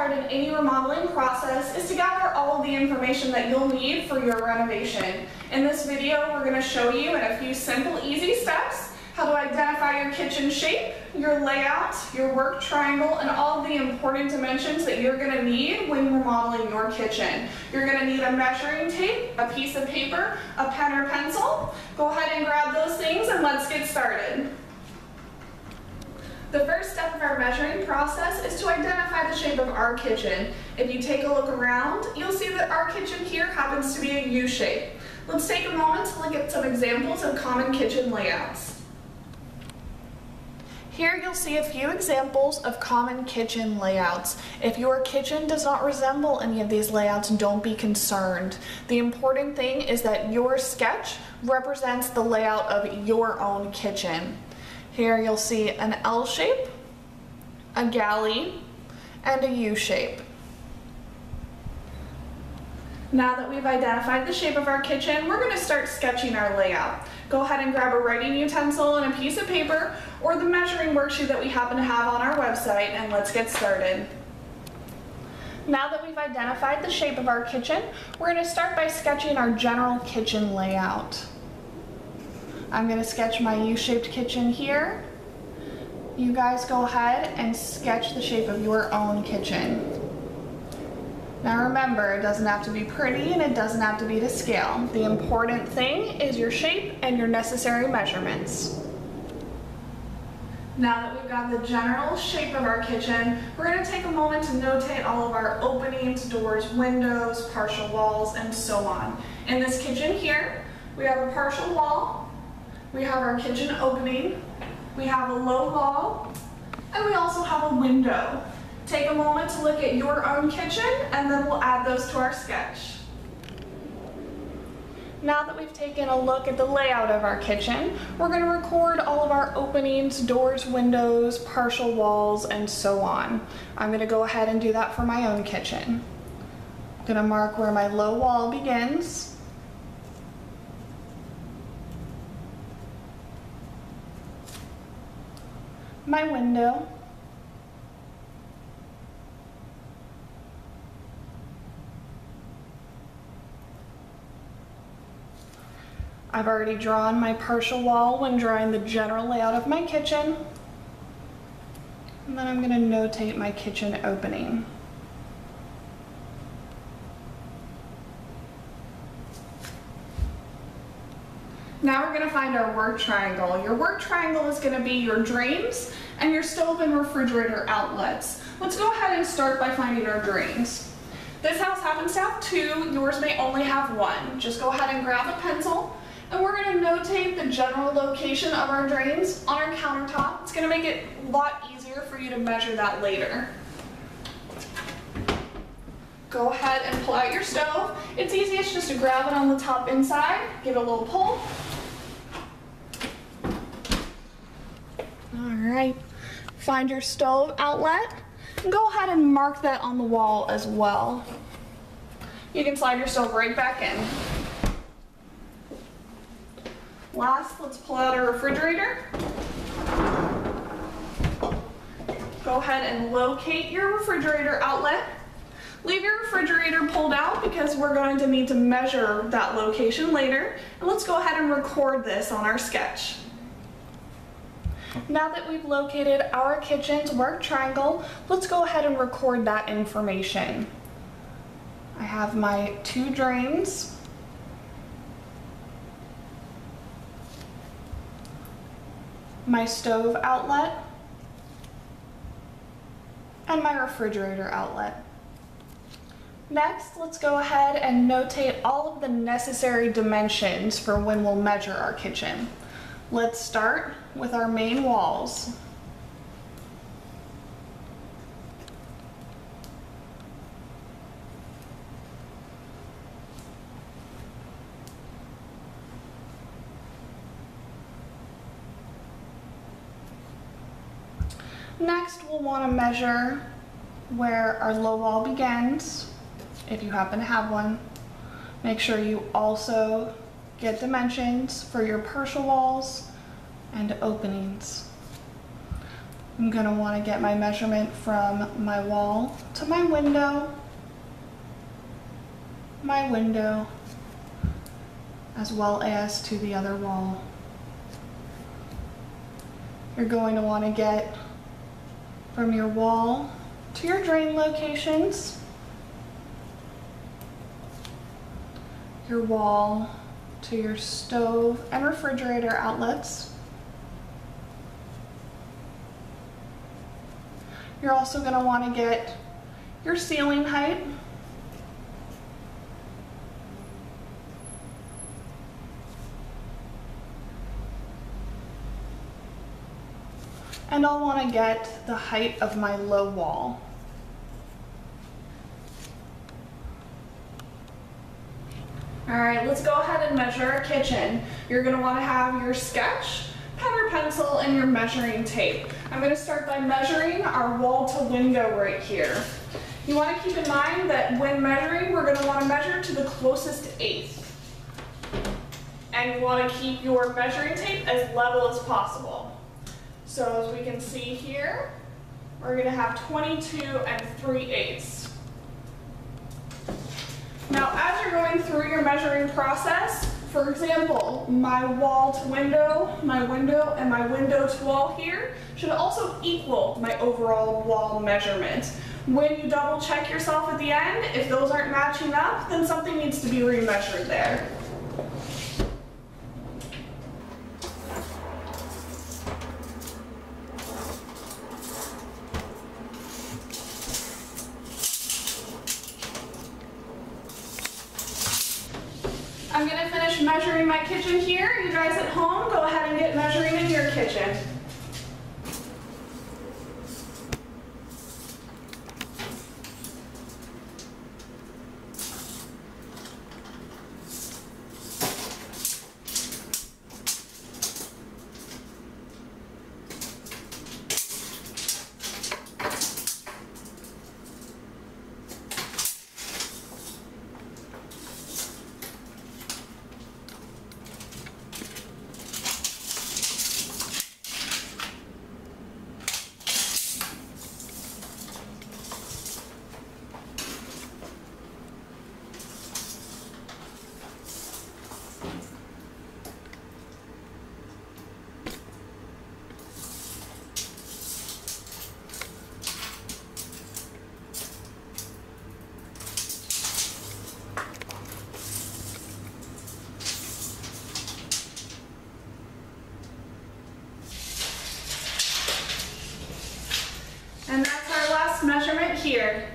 required in any remodeling process is to gather all of the information that you'll need for your renovation. In this video, we're going to show you in a few simple, easy steps how to identify your kitchen shape, your layout, your work triangle, and all of the important dimensions that you're going to need when remodeling your kitchen. You're going to need a measuring tape, a piece of paper, a pen or pencil. Go ahead and grab those things and let's get started. The first step of our measuring process is to identify the shape of our kitchen. If you take a look around, you'll see that our kitchen here happens to be a U shape. Let's take a moment to look at some examples of common kitchen layouts. Here you'll see a few examples of common kitchen layouts. If your kitchen does not resemble any of these layouts, don't be concerned. The important thing is that your sketch represents the layout of your own kitchen. Here you'll see an L shape, a galley, and a U shape. Now that we've identified the shape of our kitchen, we're going to start sketching our layout. Go ahead and grab a writing utensil and a piece of paper or the measuring worksheet that we happen to have on our website, and let's get started. Now that we've identified the shape of our kitchen, we're going to start by sketching our general kitchen layout. I'm going to sketch my U-shaped kitchen here. You guys go ahead and sketch the shape of your own kitchen. Now remember, it doesn't have to be pretty and it doesn't have to be to scale. The important thing is your shape and your necessary measurements. Now that we've got the general shape of our kitchen, we're going to take a moment to notate all of our openings, doors, windows, partial walls, and so on. In this kitchen here, we have a partial wall, we have our kitchen opening, we have a low wall, and we also have a window. Take a moment to look at your own kitchen, and then we'll add those to our sketch. Now that we've taken a look at the layout of our kitchen, we're going to record all of our openings, doors, windows, partial walls, and so on. I'm going to go ahead and do that for my own kitchen. I'm going to mark where my low wall begins. My window. I've already drawn my partial wall when drawing the general layout of my kitchen. And then I'm going to notate my kitchen opening. Now we're going to find our work triangle. Your work triangle is going to be your drains and your stove and refrigerator outlets. Let's go ahead and start by finding our drains. This house happens to have two, yours may only have one. Just go ahead and grab a pencil, and we're going to notate the general location of our drains on our countertop. It's going to make it a lot easier for you to measure that later. Go ahead and pull out your stove. It's easiest just to grab it on the top inside, give it a little pull. Alright, find your stove outlet and go ahead and mark that on the wall as well. You can slide your stove right back in. Last, let's pull out our refrigerator. Go ahead and locate your refrigerator outlet. Leave your refrigerator pulled out because we're going to need to measure that location later. And let's go ahead and record this on our sketch. Now that we've located our kitchen's work triangle, let's go ahead and record that information. I have my two drains, my stove outlet, and my refrigerator outlet. Next, let's go ahead and notate all of the necessary dimensions for when we'll measure our kitchen. Let's start with our main walls. Next, we'll want to measure where our low wall begins, if you happen to have one. Make sure you also get dimensions for your partial walls and openings. I'm going to want to get my measurement from my wall to my window, as well as to the other wall. You're going to want to get from your wall to your drain locations, your wall to your stove and refrigerator outlets. You're also going to want to get your ceiling height, and I'll want to get the height of my low wall. All right, let's go ahead and measure our kitchen. You're going to want to have your sketch, pen or pencil, and your measuring tape. I'm going to start by measuring our wall to window right here. You want to keep in mind that when measuring, we're going to want to measure to the closest eighth. And you want to keep your measuring tape as level as possible. So as we can see here, we're going to have 22 3/8. Now, as you're going through your measuring process, for example, my wall to window, my window, and my window to wall here should also equal my overall wall measurement. When you double check yourself at the end, if those aren't matching up, then something needs to be remeasured there. I'm going to finish measuring my kitchen here. You guys at home, go ahead and get measuring in your kitchen. And that's our last measurement here.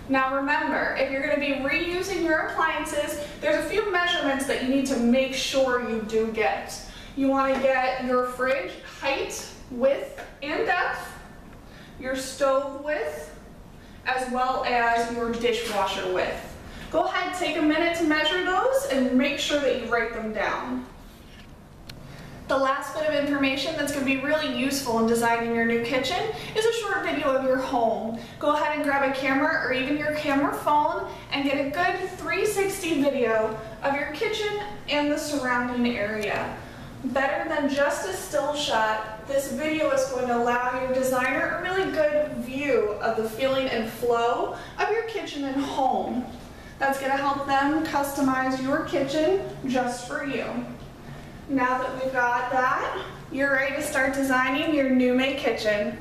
Now remember, if you're going to be reusing your appliances, there's a few measurements that you need to make sure you do get. You want to get your fridge height, width, and depth, your stove width, as well as your dishwasher width. Go ahead, take a minute to measure those and make sure that you write them down. The last bit of information that's going to be really useful in designing your new kitchen is a short video of your home. Go ahead and grab a camera or even your camera phone and get a good 360 video of your kitchen and the surrounding area. Better than just a still shot, this video is going to allow your designer a really good view of the feeling and flow of your kitchen and home. That's going to help them customize your kitchen just for you. Now that we've got that, you're ready to start designing your new made kitchen.